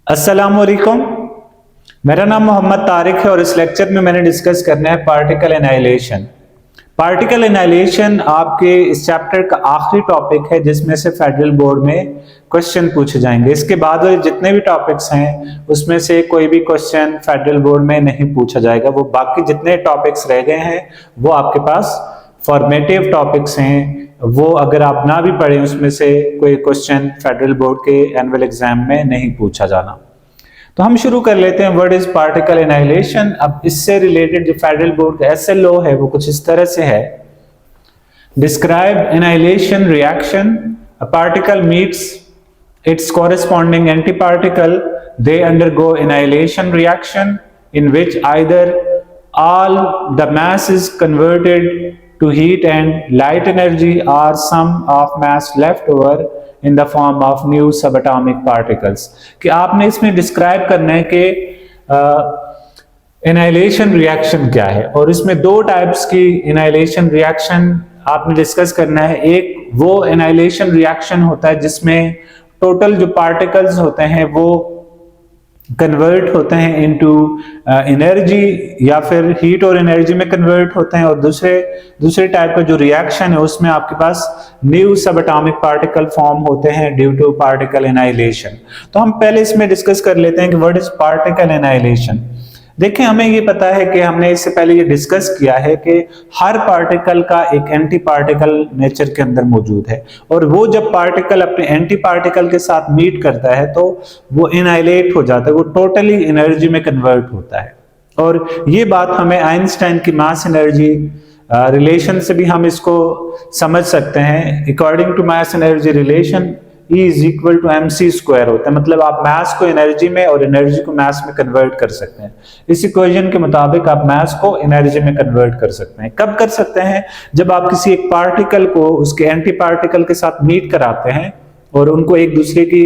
अस्सलामुअलैकुम। मेरा नाम मोहम्मद तारिक है और इस लेक्चर में मैंने डिस्कस करना है पार्टिकल एनाइलेशन। पार्टिकल एनाइलेशन आपके इस चैप्टर का आखिरी टॉपिक है जिसमें से फेडरल बोर्ड में क्वेश्चन पूछे जाएंगे। इसके बाद वाले जितने भी टॉपिक्स हैं उसमें से कोई भी क्वेश्चन फेडरल बोर्ड में नहीं पूछा जाएगा। वो बाकी जितने टॉपिक्स रह गए हैं वो आपके पास फॉर्मेटिव टॉपिक्स हैं, वो अगर आप ना भी पढ़ें उसमें से कोई क्वेश्चन फेडरल बोर्ड के एनुअल एग्जाम में नहीं पूछा जाना। तो हम शुरू कर लेते हैं व्हाट इज पार्टिकल एनाइलेशन। अब इससे रिलेटेड जो फेडरल बोर्ड का SLO है वो कुछ इस तरह से है। Describe annihilation reaction, a particle meets its corresponding antiparticle, they undergo annihilation reaction in which either all the mass is converted to heat and light energy or some of mass left over in the form of new subatomic particles। कि आपने इसमें describe करना है कि annihilation reaction क्या है, और इसमें दो टाइप्स की एनाइलेशन रिएक्शन आपने डिस्कस करना है। एक वो एनाइलेशन रिएक्शन होता है जिसमें टोटल जो पार्टिकल्स होते हैं वो कन्वर्ट होते हैं इनटू एनर्जी या फिर हीट और एनर्जी में कन्वर्ट होते हैं, और दूसरे टाइप का जो रिएक्शन है उसमें आपके पास न्यू सब एटॉमिक पार्टिकल फॉर्म होते हैं ड्यू टू पार्टिकल एनाइलेशन। तो हम पहले इसमें डिस्कस कर लेते हैं कि व्हाट इज पार्टिकल एनाइलेशन। देखिए, हमें ये पता है कि हमने इससे पहले ये डिस्कस किया है कि हर पार्टिकल का एक एंटी पार्टिकल नेचर के अंदर मौजूद है, और वो जब पार्टिकल अपने एंटी पार्टिकल के साथ मीट करता है तो वो इनाइलेट हो जाता है, वो टोटली एनर्जी में कन्वर्ट होता है। और ये बात हमें आइंस्टाइन की मास एनर्जी रिलेशन से भी हम इसको समझ सकते हैं। According to mass energy relation E is equal to mc² होता है, मतलब आप मास को एनर्जी में और एनर्जी को मास में कन्वर्ट कर सकते हैं। इस इक्वेशन के मुताबिक आप मास को एनर्जी में कन्वर्ट कर सकते हैं। कब कर सकते हैं? जब आप किसी एक पार्टिकल को उसके एंटी पार्टिकल के साथ मीट कराते हैं और उनको एक दूसरे की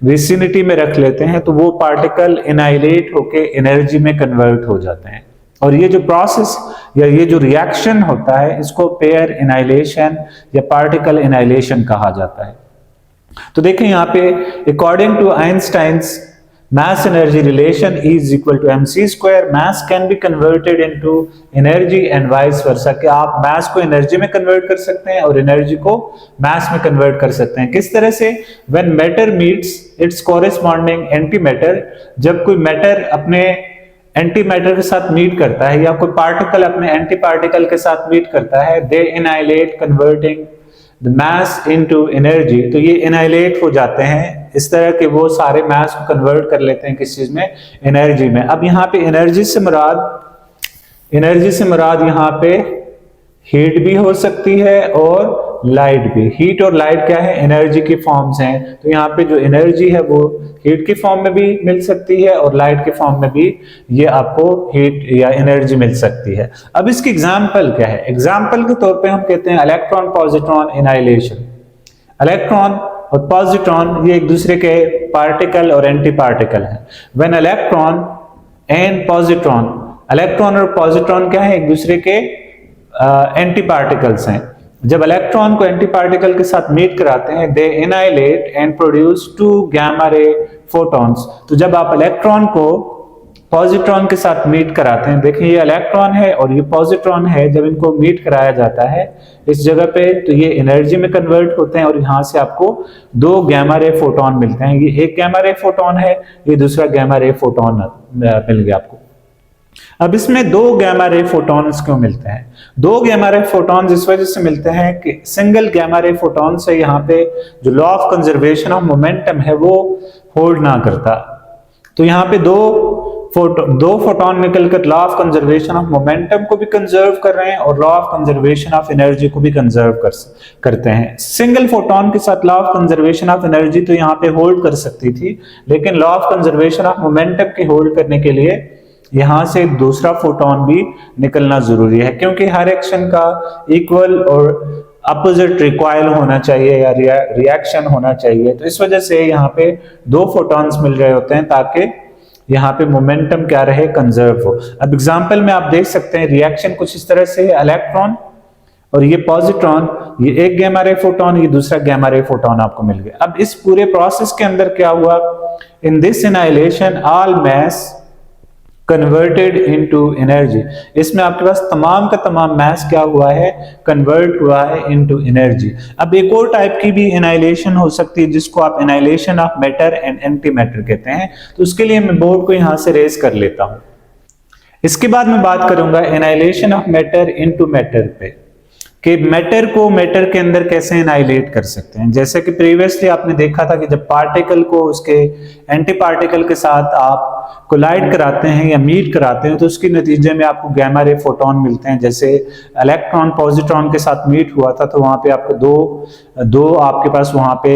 विसिनिटी में रख लेते हैं, तो वो पार्टिकल एनाइलेट होके एनर्जी में कन्वर्ट हो जाते हैं। और ये जो प्रोसेस या ये जो रिएक्शन होता है इसको पेयर एनाइलेशन या पार्टिकल एनाइलेशन कहा जाता है। तो देखें यहाँ पे according to Einstein's mass energy relation E is equal to mc², mass can be converted into energy and vice versa, कि आप mass को energy में convert कर सकते हैं और energy को mass में convert कर सकते हैं। किस तरह से? when matter meets its corresponding antimatter, जब कोई matter अपने एंटी मैटर के साथ मीट करता है या कोई पार्टिकल अपने एंटी पार्टिकल के साथ मीट करता है, they annihilate converting the mass into energy, तो ये एनाइलेट हो जाते हैं इस तरह के वो सारे मास को कन्वर्ट कर लेते हैं किस चीज में? एनर्जी में। अब यहाँ पे एनर्जी से मुराद यहाँ पे हीट भी हो सकती है और लाइट भी। हीट और लाइट क्या है? एनर्जी की फॉर्म्स हैं। तो यहाँ पे जो एनर्जी है वो हीट की फॉर्म में भी मिल सकती है और लाइट के फॉर्म में भी ये आपको हीट या एनर्जी मिल सकती है। अब इसकी एग्जांपल क्या है? एग्जांपल के तौर पे हम कहते हैं इलेक्ट्रॉन पॉजिट्रॉन एनाइलेशन। इलेक्ट्रॉन और पॉजिट्रॉन ये एक दूसरे के पार्टिकल और एंटी पार्टिकल हैं। When electron and positron, electron और पॉजिट्रॉन क्या है? एक दूसरे के एंटी पार्टिकल्स हैं। जब इलेक्ट्रॉन को एंटी पार्टिकल के साथ मीट कराते हैं, they annihilate and produce 2 gamma ray photons। तो जब आप इलेक्ट्रॉन को पॉजिट्रॉन के साथ मीट कराते हैं, देखिए ये इलेक्ट्रॉन है और ये पॉजिट्रॉन है, जब इनको मीट कराया जाता है इस जगह पे तो ये एनर्जी में कन्वर्ट होते हैं और यहाँ से आपको 2 gamma ray photon मिलते हैं। ये एक gamma ray photon है, ये दूसरा gamma ray photon मिल गया आपको। अब इसमें 2 gamma ray photons क्यों मिलते हैं? 2 gamma ray photons इस वजह से मिलते हैं कि सिंगल gamma ray photon से यहाँ पे जो law of conservation of momentum है वो होल्ड ना करता। तो यहाँ पे दो फोटोन निकलकर law of conservation of momentum को भी कंजर्व कर रहे हैं और law of conservation of energy को भी कंजर्व करते हैं। सिंगल फोटोन के साथ law of conservation of energy तो यहाँ पे होल्ड कर सकती थी, लेकिन law of conservation of momentum के होल्ड करने के लिए यहां से दूसरा फोटोन भी निकलना जरूरी है, क्योंकि हर एक्शन का इक्वल और अपोजिट रिक्वायल होना चाहिए या रिएक्शन होना चाहिए। तो इस वजह से यहाँ पे 2 फोटॉन्स मिल रहे होते हैं ताकि यहाँ पे मोमेंटम क्या रहे? कंजर्व हो। अब एग्जांपल में आप देख सकते हैं रिएक्शन कुछ इस तरह से है। इलेक्ट्रॉन और ये पॉजिट्रॉन, ये एक गैमा रे फोटोन, ये दूसरा गैमा रे फोटोन आपको मिल गया। अब इस पूरे प्रोसेस के अंदर क्या हुआ? In this annihilation, all mass converted into energy. इसमें आपके पास तमाम का तमाम mass क्या हुआ है, convert हुआ है into energy. अब एक और टाइप की भी annihilation हो सकती है जिसको आप annihilation of matter and antimatter कहते हैं। तो उसके लिए मैं बोर्ड को यहाँ से रेज कर लेता हूँ। इसके बाद मैं बात करूंगा annihilation of matter into matter पे, कि मैटर को मैटर के अंदर कैसे एनाइलेट कर सकते हैं। जैसे कि प्रीवियसली आपने देखा था कि जब पार्टिकल को उसके एंटी पार्टिकल के साथ आप कोलाइड कराते हैं या मीट कराते हैं तो उसके नतीजे में आपको गैमा रे फोटोन मिलते हैं। जैसे इलेक्ट्रॉन पॉजिट्रॉन के साथ मीट हुआ था तो वहां पे आपको दो आपके पास वहां पे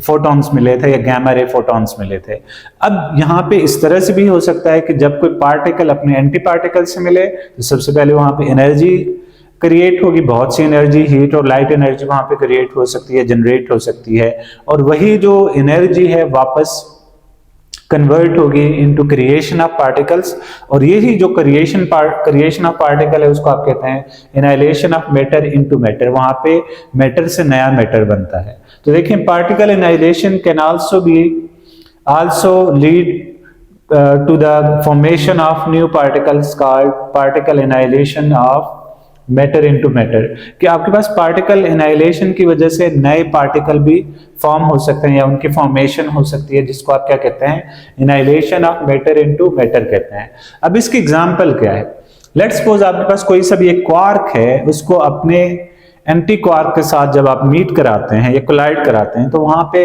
फोटॉन्स मिले थे या गैमा रे फोटॉन्स मिले थे। अब यहाँ पे इस तरह से भी हो सकता है कि जब कोई पार्टिकल अपने एंटी पार्टिकल से मिले तो सबसे पहले वहां पे एनर्जी क्रिएट होगी, बहुत सी एनर्जी, हीट और लाइट एनर्जी वहां पे क्रिएट हो सकती है, जनरेट हो सकती है, और वही जो एनर्जी है वापस कन्वर्ट होगी इनटू क्रिएशन ऑफ पार्टिकल्स। और यही जो क्रिएशन ऑफ पार्टिकल है उसको आप कहते हैं annihilation of matter into matter. वहां पे मैटर से नया मैटर बनता है। तो देखिए particle annihilation can also lead to the formation of new particles called particle annihilation of matter into matter, कि आपके पास पार्टिकल एनाइलेशन की वजह से नए पार्टिकल भी फॉर्म हो सकते हैं या उनकी फॉर्मेशन हो सकती है, जिसको आप क्या कहते हैं, annihilation of matter into matter कहते हैं। अब इसकी एग्जांपल क्या है, लेट्स सपोज आपके पास कोई सा भी एक क्वार्क है, उसको अपने एंटी क्वार्क के साथ जब आप मीट कराते हैं या कोलाइड कराते हैं तो वहां पे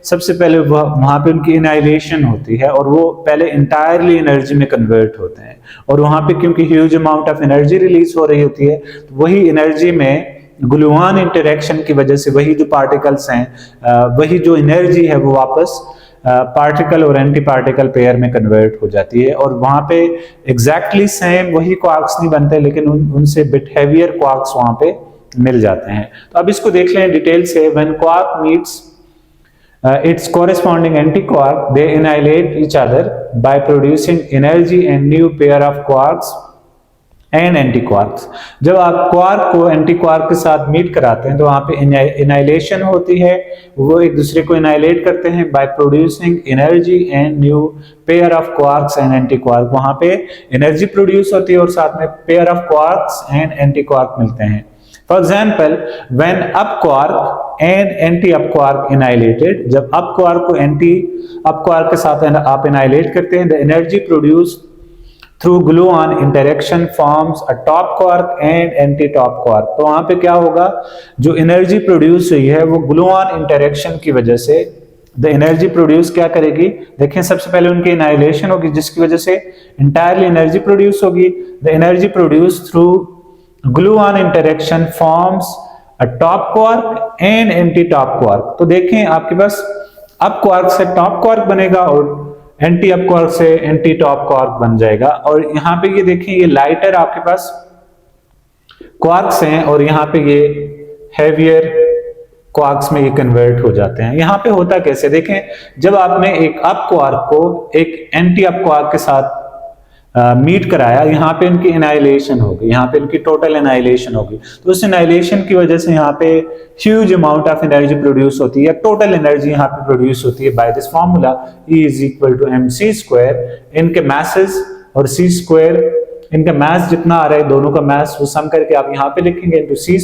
सबसे पहले वहां पे उनकी एनाइलेशन होती है और वो पहले इंटायरली एनर्जी में कन्वर्ट होते हैं। और वहां पे क्योंकि huge amount of energy release हो रही होती है तो वही एनर्जी में ग्लूऑन इंटरेक्शन की वजह से वही जो पार्टिकल्स हैं वही जो एनर्जी है वो वापस पार्टिकल और एंटी पार्टिकल पेयर में कन्वर्ट हो जाती है और वहां पे एग्जैक्टली सेम वही क्वार्क्स नहीं बनते लेकिन उनसे बिट हैवियर क्वार्क्स वहां पे मिल जाते हैं। तो अब इसको देख लें डिटेल से। When quark meets its corresponding antiquark, they annihilate each other by producing energy and new pair of quarks and antiquarks। जब आप क्वार्क को एंटीक्वार्क के साथ मीट कराते हैं तो वहां पे एनाइलेशन होती है, वो एक दूसरे को एनाइलेट करते हैं by producing energy and new pair of quarks and antiquark। वहां पे एनर्जी प्रोड्यूस होती है और साथ में pair of quarks and antiquark मिलते हैं। For example, when up quark and anti up quark annihilated, जब up quark को anti up quark के साथ आप annihilate करते हैं, the energy produced through gluon interaction forms a top quark and anti top quark। तो वहां पे क्या होगा, जो एनर्जी प्रोड्यूस हुई है वो ग्लूऑन इंटरेक्शन की वजह से द एनर्जी प्रोड्यूस क्या करेगी, देखें सबसे पहले उनकी एनाइलेशन होगी जिसकी वजह से इंटायरली एनर्जी प्रोड्यूस होगी। The energy produce through gluon interaction forms a top quark and anti top quark. तो देखें आपके पास अप क्वार्क से टॉप क्वार्क बनेगा और एंटी अप क्वार्क से एंटी टॉप क्वार्क बन जाएगा। और यहाँ पे ये देखें ये लाइटर आपके पास क्वार्क्स हैं और यहाँ पे ये हैवियर क्वार्क्स में ये कन्वर्ट हो जाते हैं। यहाँ पे होता कैसे, देखें जब आपने एक अप क्वार्क को एक एंटी अप क्वार्क के साथ मीट कराया, यहाँ पे इनकी एनाइलेशन होगी, यहाँ पे इनकी टोटल एनाइलेशन होगी। तो उस एनाइलेशन की वजह से यहाँ पे huge amount of energy produce होती है, टोटल एनर्जी यहाँ पे प्रोड्यूस होती है by this formula E is equal to mc²। इनके मैसेज और c², इनका मैस जितना आ रहा है दोनों का मैस वो सम करके आप यहाँ पे लिखेंगे इनटू c²,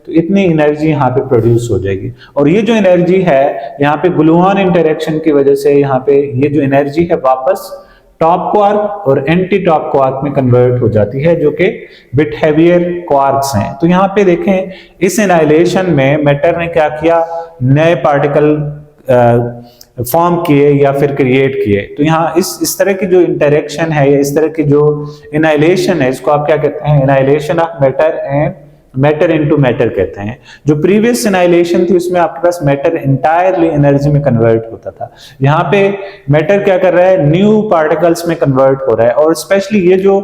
तो इतनी एनर्जी यहाँ पे प्रोड्यूस हो जाएगी। और ये जो एनर्जी है यहाँ पे ग्लूऑन इंटरेक्शन की वजह से यहाँ पे ये जो एनर्जी है वापस टॉप क्वार्क और एंटी टॉप क्वार्क में कन्वर्ट हो जाती है जो कि बिट हैवियर क्वार्क्स हैं। तो यहाँ पे देखें इस एनाइलेशन में मैटर ने क्या किया, नए पार्टिकल फॉर्म किए या फिर क्रिएट किए। तो यहाँ इस तरह की जो इंटरेक्शन है या इस तरह की जो एनाइलेशन है इसको आप क्या कहते हैं, annihilation of matter and matter into matter कहते हैं। जो प्रीवियस एनाइलेशन थी उसमें आपके पास मैटर इंटायरली एनर्जी में कन्वर्ट होता था, यहाँ पे मैटर क्या कर रहा है, न्यू पार्टिकल्स में कन्वर्ट हो रहा है। और स्पेशली ये जो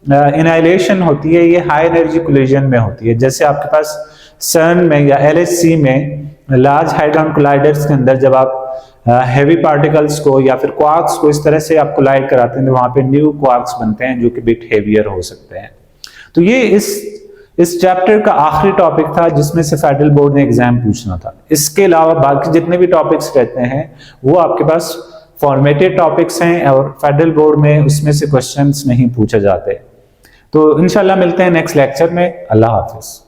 एनाइलेशन होती है ये हाई एनर्जी कोलिजन में होती है। जैसे आपके पास CERN में या LHC में लार्ज हाइड्रॉन कोलाइडर्स के अंदर जब आप हैवी पार्टिकल्स को या फिर क्वार्क्स को इस तरह से आप कोलाइड कराते हैं तो वहां पे न्यू क्वार्क्स बनते हैं जो कि बिट हेवियर हो सकते हैं। तो ये इस चैप्टर का आखिरी टॉपिक था जिसमें से फेडरल बोर्ड ने एग्जाम पूछना था। इसके अलावा बाकी जितने भी टॉपिक्स रहते हैं वो आपके पास फॉर्मेटेड टॉपिक्स हैं और फेडरल बोर्ड में उसमें से क्वेश्चंस नहीं पूछे जाते। तो इंशाल्लाह मिलते हैं नेक्स्ट लेक्चर में। अल्लाह हाफिज।